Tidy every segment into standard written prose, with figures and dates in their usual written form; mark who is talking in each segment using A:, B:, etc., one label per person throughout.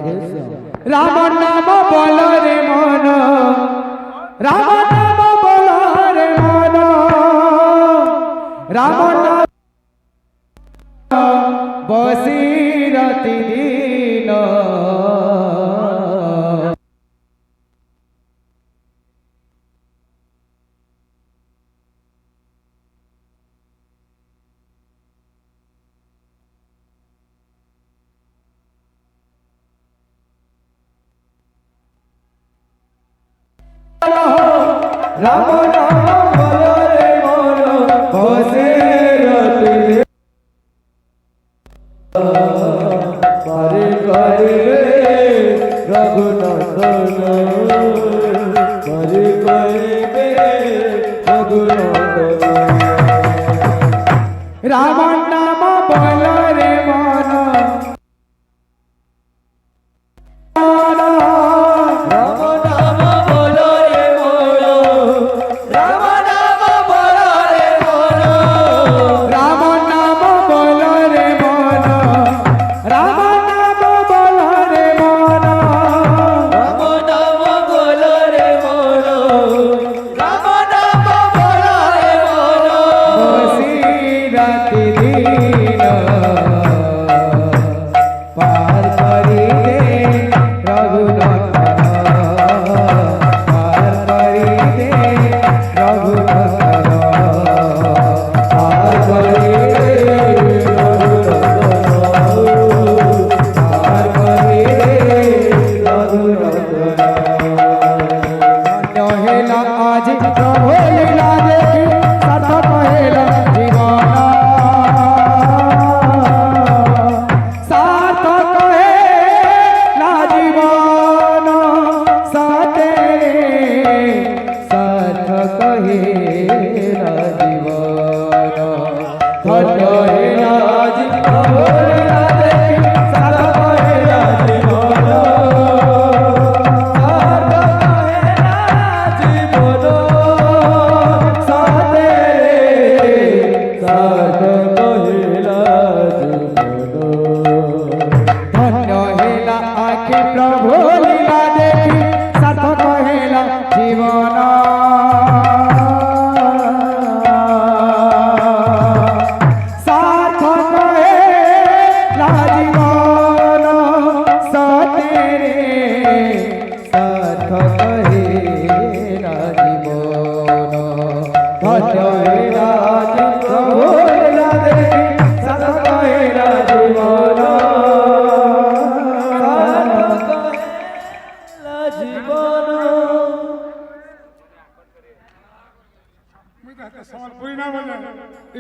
A: राम नाम बोलो रे मन राम नाम बोलो रे मन राम नाम बसी राति दिन राम नाम बोलो रे मन बसी राति बारे करे रघुनंदन बारे करे रघुनंदन राम नाम बोलो रे मन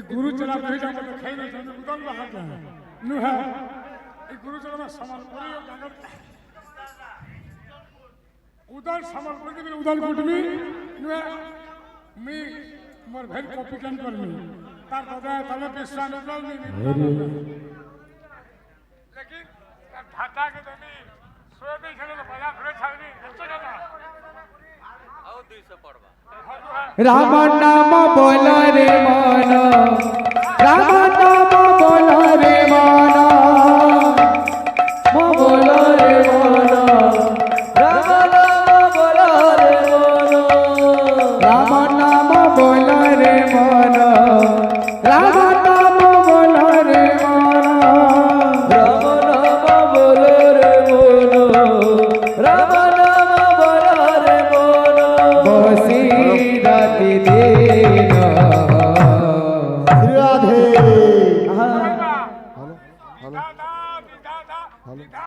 A: गुरु चला नहीं जाता तो खाई नहीं जाता उधर बाहर का नु है ये गुरु चला में समलपुरी और गागर उधर समलपुरी में उधर कुटमी नु है मी मोर भाई कॉपी कैन कर मी तार दादा तले पिस्सा निकल नहीं लेकिन ढाटा के देनी सोए खेले तो बजा घरे छावनी अच्छा जाता आओ 200 पड़वा राम नाम बोलो रे मन राम नाम बोलो रे मन बोलो रे मन राम नाम बोलो रे मन राम नाम बोलो रे मन राम नाम बोलो रे मन राम नाम बोलो रे मन राम नाम बोलो रे मन बसी राति दिन राधे